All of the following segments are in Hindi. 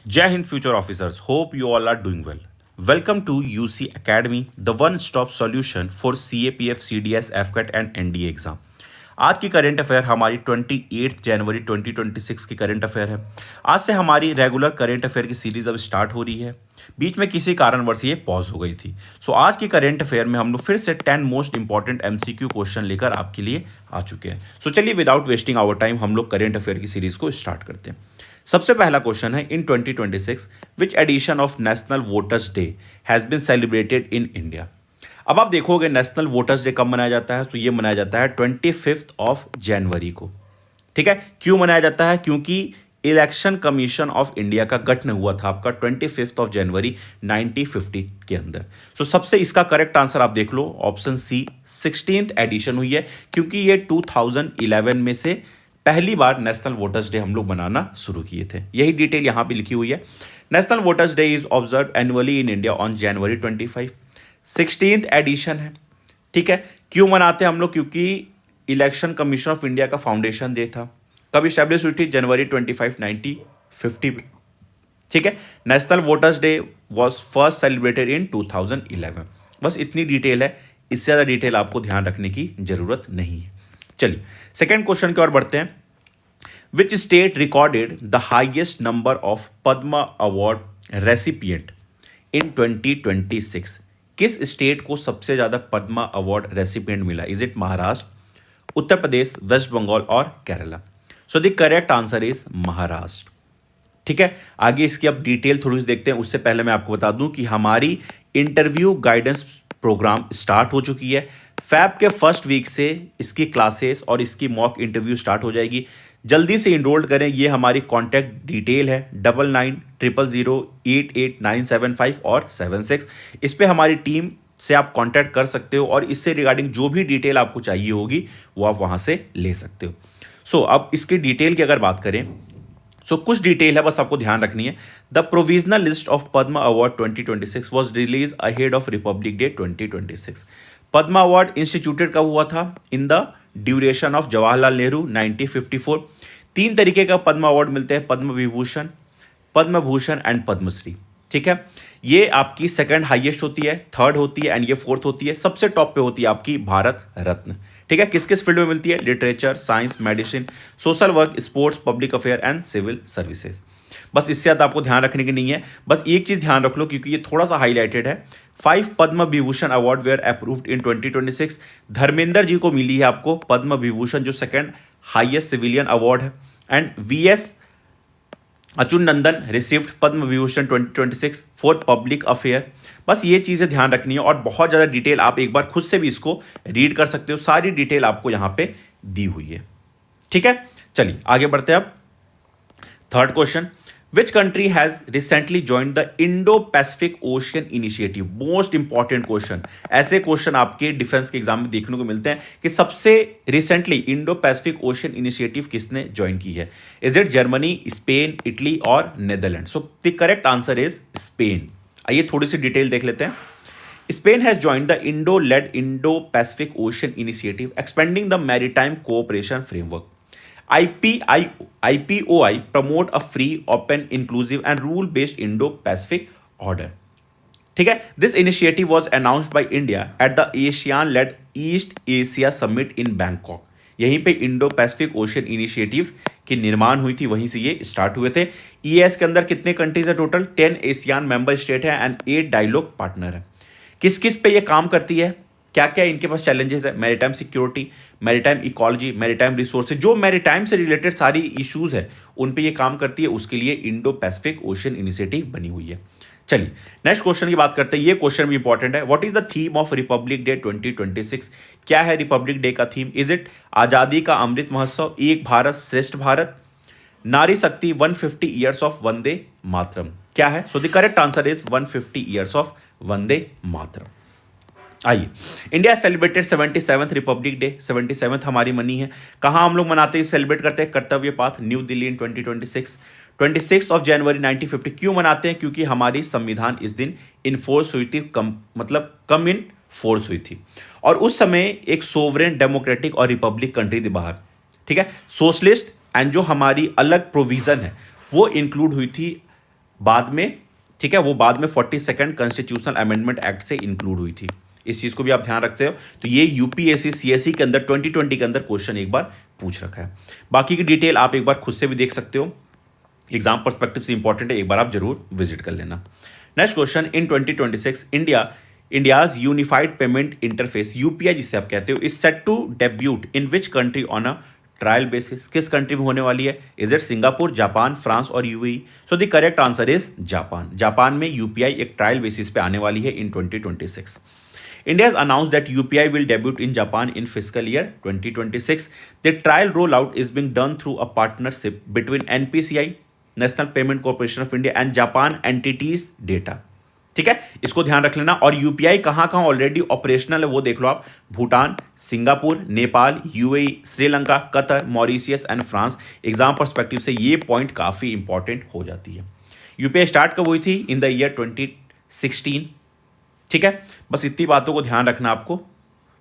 Jai Hind future officers, hope you all are doing well. Welcome to UC Academy, the one-stop solution for CAPF, CDS, FCAT and NDA exam. आज की करंट अफेयर हमारी 28 जनवरी 2026 की करंट अफेयर है। आज से हमारी रेगुलर करंट अफेयर की सीरीज अब स्टार्ट हो रही है। बीच में किसी कारणवश ये पॉज हो गई थी। आज की करंट अफेयर में हम लोग फिर से 10 मोस्ट इंपॉर्टेंट MCQ क्वेश्चन लेकर आपके लिए आ चुके हैं। चलिए विदाउट वेस्टिंग आवर टाइम हम लोग करंट अफेयर की सीरीज को स्टार्ट करते हैं। सबसे पहला क्वेश्चन है, in 2026 which edition of national voters day has been celebrated in India. अब आप देखोगे नेशनल वोटर्स डे कब मनाया जाता है, तो ये मनाया जाता है 25 ऑफ जनवरी को। ठीक है, क्यों मनाया जाता है? क्योंकि इलेक्शन कमीशन ऑफ इंडिया का गठन हुआ था आपका 25 ऑफ जनवरी 1950 के अंदर। सबसे इसका करेक्ट आंसर आप देख लो, ऑप्शन सी 16th एडिशन हुई है, क्योंकि ये 2011 में से पहली बार नेशनल वोटर्स डे हम लोग मनाना शुरू किए थे। यही डिटेल यहां पे लिखी हुई है। National voters day is observe annually in India on January 25। 16th edition है। ठीक है, क्यों मनाते हैं हम लोग? क्योंकि इलेक्शन कमीशन ऑफ इंडिया का फाउंडेशन डे था। कब स्टैब्लिश हुई थी? जनवरी 25 1950 में। ठीक है, national voters day was first celebrated in 2011। बस इतनी डिटेल है, इससे ज़्यादा डिटेल आपको ध्यान रखने की जरूरत नहीं है। चलिए सेकेंड क्वेश्चन की ओर बढ़ते हैं। Which state recorded the highest number of Padma award recipient in 2026? किस स्टेट को सबसे ज्यादा पद्मा अवार्ड रेसिपिएंट मिला? Is it Maharashtra, Uttar Pradesh, west Bengal और Kerala? The correct answer is Maharashtra. ठीक है, आगे इसकी अब डिटेल थोड़ी सी देखते हैं। उससे पहले मैं आपको बता दूं कि हमारी इंटरव्यू गाइडेंस प्रोग्राम स्टार्ट हो चुकी है। फैब के फर्स्ट वीक से इसकी क्लासेस और इसकी मॉक इंटरव्यू स्टार्ट हो जाएगी। जल्दी से इनरोल करें। ये हमारी कॉन्टैक्ट डिटेल है 9900088975 और 76। इस पे हमारी टीम से आप कांटेक्ट कर सकते हो और इससे रिगार्डिंग जो भी डिटेल आपको चाहिए होगी वो आप वहां से ले सकते हो। अब इसकी डिटेल की अगर बात करें, कुछ डिटेल है, बस आपको ड्यान रखनी है। The provisional list of Padma award 2026 was release ahead of Republic day 2026। Padma award instituted कब हुआ था? In the duration of Jawaharlal Nehru 1954। 3 तरीके का पद्मा अवार्ड मिलते हैं, पद्म विभूषण, पद्म भूषण एंड पद्मश्री। ठीक है, ये आपकी सेकंड हाईएस्ट होती है, थर्ड होती है एंड ये फोर्थ होती है। सबसे टॉप पे होती है आपकी भारत रत्न। ठीक है, किस किस फील्ड में मिलती है? Literature, science, medicine, social work, sports, public affair and civil services. बस इससे ज़्यादा आपको ध्यान रखने की नहीं है। बस एक चीज़ ध्यान रख लो, क्योंकि ये थोड़ा सा हाईलाइटेड है। 5 Padma Vibhushan award were approved in 2026। Dharmendra ji को मिली है आपको पद्म विभूषण, जो सेकंड हाईएस्ट सिविलियन अवार्ड है। And VS Achuthanandan received Padma Vibhushan 2026 for public affair. बस ये चीज़ें ध्यान रखनी है और बहुत ज़्यादा डिटेल आप एक बार खुद से भी इसको रीड कर सकते हो। सारी डिटेल आपको यहाँ पे दी हुई है। ठीक है, चलिए आगे बढ़ते हैं अब। Third question, which country has recently joined the Indo Pacific Ocean initiative? Most important question. ऐसे क्वेश्चन आपके डिफेंस के एग्जाम में देखने को मिलते हैं कि सबसे recently Indo Pacific Ocean initiative किसने ज्वाइन की है? Is it Germany, Spain, Italy और Netherland? The correct answer is Spain. आइए थोड़ी सी डिटेल देख लेते हैं। Spain has joined the Indo-led Indo-Pacific Ocean Initiative, expanding the maritime cooperation framework. IPOI promote a free, open, inclusive and rule-based Indo-Pacific order. ठीक है, this initiative was announced by India at the ASEAN-led East Asia Summit in Bangkok. यहीं पे इंडो पैसिफिक ओशियन इनिशिएटिव की निर्माण हुई थी, वहीं से ये स्टार्ट हुए थे। EAS के अंदर कितने कंट्रीज है टोटल? 10 एशियान मेंबर स्टेट है एंड 8 डायलॉग पार्टनर है। किस किस पे ये काम करती है, क्या क्या इनके पास चैलेंजेस है? Maritime security, maritime ecology, maritime resources, जो मैरीटाइम से रिलेटेड सारी इश्यूज है उन पे ये काम करती है। उसके लिए इंडो पैसिफिक ओशियन इनिशिएटिव बनी हुई है। चलिए नेक्स्ट क्वेश्चन की बात करते हैं। ये क्वेश्चन भी इंपॉर्टेंट है। What is the theme of Republic day 2026? क्या है रिपब्लिक डे का थीम? इज इट आजादी का अमृत महोत्सव, एक भारत श्रेष्ठ भारत, नारी शक्ति, 150 ईयर्स ऑफ वंदे मातरम? क्या है? The correct answer is 150 years of Vande Mataram. आइए, India celebrated 77th Republic day. 77th हमारी मनी है। कहाँ हम लोग मनाते हैं, सेलिब्रेट करते हैं? कर्तव्य path, new Delhi in 2026। 26 of January 1950 क्यों मनाते हैं? क्योंकि हमारी संविधान इस दिन इनफोर्स हुई थी, कम इन फोर्स हुई थी। और उस समय एक सोवरेन, डेमोक्रेटिक और रिपब्लिक कंट्री थी बाहर। ठीक है, सोशलिस्ट एंड जो हमारी अलग प्रोविजन है वो इंक्लूड हुई थी बाद में, ठीक है, वो बाद में 42nd कॉन्स्टिट्यूशनल अमेंडमेंट एक्ट से इंक्लूड हुई थी। इस चीज को भी आप ध्यान रखते हो। तो ये यूपीएससी सीएससी के अंदर 2020 के अंदर क्वेश्चन एक बार पूछ रखा है। बाकी की डिटेल आप एक बार खुद से भी देख सकते हो, एग्जाम पर्सपेक्टिव से इंपॉर्टेंट है, एक बार आप जरूर विजिट कर लेना। Next question, in 2026 India's unified payment interface UPI जिसे आप कहते हो is set to debut in which country on a trial basis. किस कंट्री में होने वाली है? Is it Singapore, Japan, France और UAE? So the correct answer is Japan. Japan में यूपीआई एक ट्रायल बेसिस पे आने वाली है in 2026। India has announced that UPI will debut in Japan in fiscal year 2026. The trial rollout is being done through a partnership between NPCI, National Payment Corporation of India, and Japan entities data. ठीक है, इसको ध्यान रख लेना। और यूपीआई कहां कहां ऑलरेडी ऑपरेशनल है वो देख लो आप, Bhutan, Singapore, Nepal, UAE, Sri Lanka, Qatar, Mauritius and France. Exam perspective से ये पॉइंट काफी इंपॉर्टेंट हो जाती है। यूपीआई स्टार्ट कब हुई थी? In the year 2016। ठीक है, बस इतनी बातों को ध्यान रखना आपको।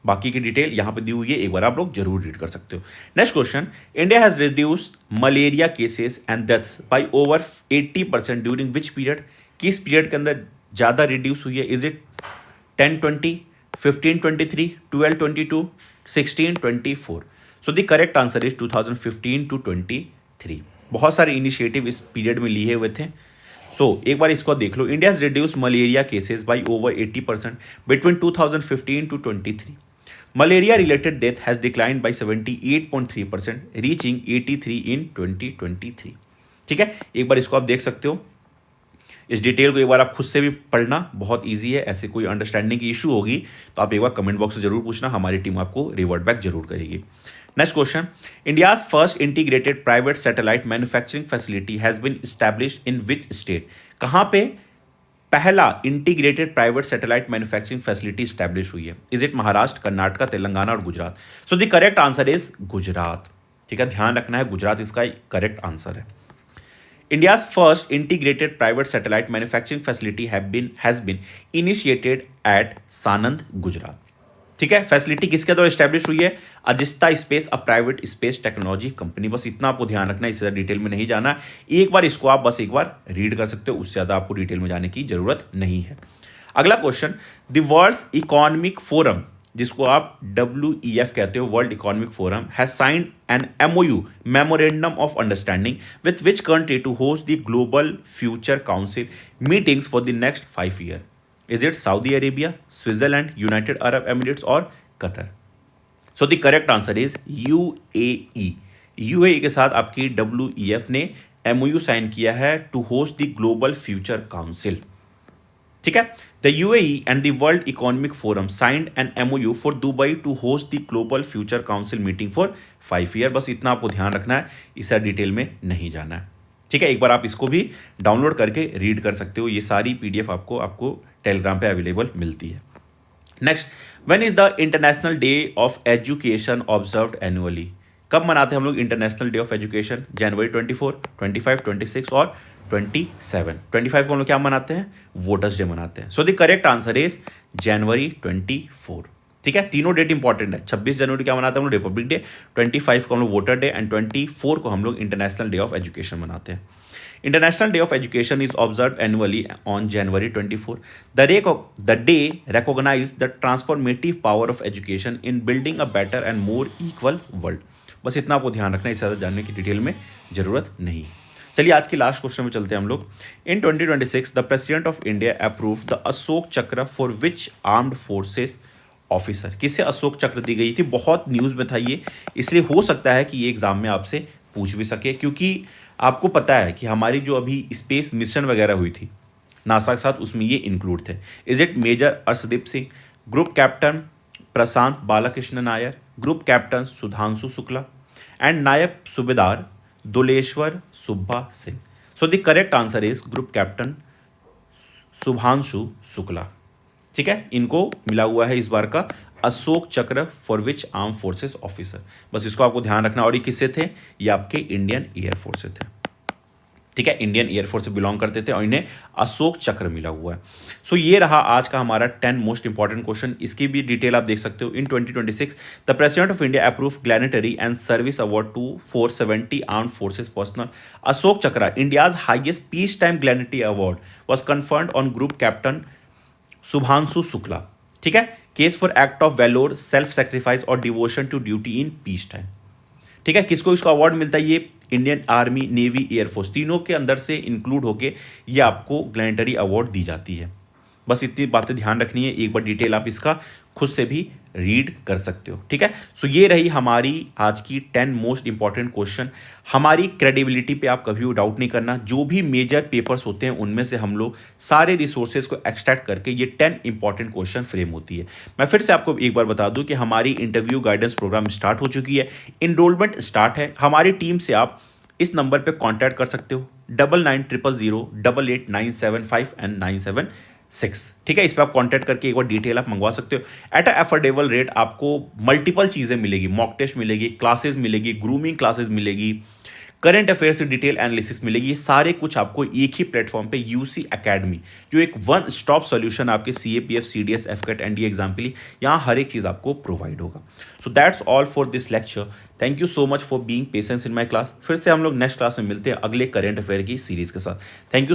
बाकी की डिटेल यहां पे दी हुई है, एक बार आप लोग जरूर रीड कर सकते हो। Next question, India has reduced malaria cases and deaths by over 80% during which period? किस पीरियड के अंदर ज्यादा रिड्यूस हुई है? Is it 1020, 1523, 1222, 1624? So the correct answer is 2015 to 23। बहुत सारे इनिशिएटिव इस पीरियड में लिए हुए थे। एक बार इसको देख लो, India reduce malaria cases by over 80% between 2015 to 23। Malaria related death has declined by 78.3%, reaching 83 in 2023। ठीक है, एक बार इसको आप देख सकते हो। इस डिटेल को एक बार आप खुद से भी पढ़ना, बहुत ईजी है। ऐसे कोई अंडरस्टैंडिंग की इशू होगी तो आप एक बार कमेंट बॉक्स में जरूर पूछना, हमारी टीम आपको रिवर्ट बैक जरूर करेगी। Next question, India's first integrated private satellite manufacturing facility has been established in which state? कहां पे पहला integrated private satellite manufacturing facility establish हुई है? इज इट महाराष्ट्र, कर्नाटका, तेलंगाना और Gujarat? So the correct answer is Gujarat. ठीक है, ध्यान रखना है, गुजरात इसका करेक्ट आंसर है। India's first integrated private satellite manufacturing facility has been initiated at Sanand, Gujarat. ठीक है, फैसिलिटी किसके द्वारा स्टैब्लिश हुई है? Azista space, a private space technology company. बस इतना आपको ध्यान रखना है, इससे ज़्यादा डिटेल में नहीं जाना। एक बार इसको आप बस एक बार रीड कर सकते हो, उससे ज़्यादा आपको डिटेल में जाने की जरूरत नहीं है। अगला question, the world's economic forum, जिसको आप WEF कहते हो, world economic forum, has signed an MOU, memorandum of understanding, with which country to host the global future council meetings for the next 5 year? Is it Saudi Arabia, Switzerland, United Arab Emirates और कतर? So the correct answer is UAE। UAE के साथ आपकी WEF ने MOU साइन किया है to host the global future council. ठीक है, the UAE and the world economic forum signed an MOU for Dubai to host the global future council meeting for 5 year. बस इतना आपको ध्यान रखना है, इससे डिटेल में नहीं जाना है। ठीक है, एक बार आप इसको भी डाउनलोड करके रीड कर सकते हो। ये सारी PDF आपको टेलीग्राम पे अवेलेबल मिलती है। Next, when is the international day of education observed annually? कब मनाते हैं हम लोग इंटरनेशनल डे ऑफ एजुकेशन? जनवरी 24, 25, 26 और 27। 25 को हम लोग क्या मनाते हैं? वोटर्स डे मनाते हैं। सो द करेक्ट आंसर इज जनवरी 24। ठीक है, तीनों डेट इंपॉर्टेंट है। 26 जनवरी क्या मनाते हैं हम लोग? Republic day. 25 को हम लोग वोटर डे एंड 24 को हम लोग इंटरनेशनल डे ऑफ एजुकेशन मनाते हैं। International day of education is observe annually on January 24। The day recognize the transformative power of education in building a better and more equal world। बस इतना आपको ध्यान रखना है, इससे ज़्यादा जानने की डिटेल में जरूरत नहीं। चलिए आज के लास्ट क्वेश्चन में चलते हैं हम लोग। In 2026 the president of India approve the Ashok Chakra for which armed forces officer? किसे अशोक चक्र दी गई थी? बहुत न्यूज़ में था ये, इसलिए हो सकता है कि ये एग्जाम में आपसे पूछ भी सके, क्योंकि आपको पता है कि हमारी जो अभी स्पेस मिशन वगैरह हुई थी नासा के साथ, उसमें ये इंक्लूड थे। Is it major Arshdeep Singh, group captain Prashant Balakrishna Nair, group captain Sudhanshu Shukla and Naib Subedar Duleshwar Subba Singh? So the correct answer is group captain Shubhanshu Shukla. ठीक है, इनको मिला हुआ है इस बार का Ashok Chakra for which arm forces officer. बस इसको आपको ध्यान रखना। और ये किससे थे? ये आपके इंडियन एयर फोर्स से थे। ठीक है, इंडियन एयरफोर्स से बिलोंग करते थे और इन्हें अशोक चक्र मिला हुआ है। सो ये रहा आज का हमारा 10 मोस्ट इंपॉर्टेंट क्वेश्चन। इसकी भी डिटेल आप देख सकते हो। In 2026 the president of India approve gallantry and service award to 470 armed forces personnel. Ashok Chakra, India's highest peace time gallantry award, was conferred on group captain Shubhanshu Shukla. ठीक है, case for act of valour, self sacrifice और devotion to duty in peace time. ठीक है, किसको इसका अवार्ड मिलता है? ये इंडियन आर्मी, नेवी, एयरफोर्स तीनों के अंदर से इंक्लूड होके ये आपको ग्लैनेटरी अवार्ड दी जाती है। बस इतनी बातें ध्यान रखनी है। एक बार डिटेल आप इसका खुद से भी रीड कर सकते हो। ठीक है, सो ये रही हमारी आज की 10 मोस्ट इंपॉर्टेंट क्वेश्चन। हमारी क्रेडिबिलिटी पे आप कभी भी डाउट नहीं करना। जो भी मेजर पेपर्स होते हैं उनमें से हम लोग सारे रिसोर्सेज को एक्सट्रैक्ट करके ये 10 इंपॉर्टेंट क्वेश्चन फ्रेम होती है। मैं फिर से आपको एक बार बता दूं कि हमारी इंटरव्यू गाइडेंस प्रोग्राम स्टार्ट हो चुकी है। इनरोलमेंट स्टार्ट है। हमारी टीम से आप इस नंबर पे कांटेक्ट कर सकते हो 9900088975 एंड 976। ठीक है, इस पर आप कांटेक्ट करके एक बार डिटेल आप मंगवा सकते हो। एट अ अफोर्डेबल रेट आपको मल्टीपल चीज़ें मिलेगी। मॉक टेस्ट मिलेगी, क्लासेस मिलेगी, ग्रूमिंग क्लासेस मिलेगी, करंट अफेयर्स से डिटेल एनालिसिस मिलेगी। ये सारे कुछ आपको एक ही प्लेटफॉर्म पे यूसी एकेडमी, जो एक वन स्टॉप सॉल्यूशन आपके सीएपीएफ, सीडीएस, एफकेट, एनडीए एग्जाम के लिए, यहाँ हर एक चीज़ आपको प्रोवाइड होगा। So that's all for this lecture. Thank you so much for being patience in my class. फिर से हम लोग नेक्स्ट क्लास में मिलते हैं अगले करंट अफेयर की सीरीज के साथ। Thank you.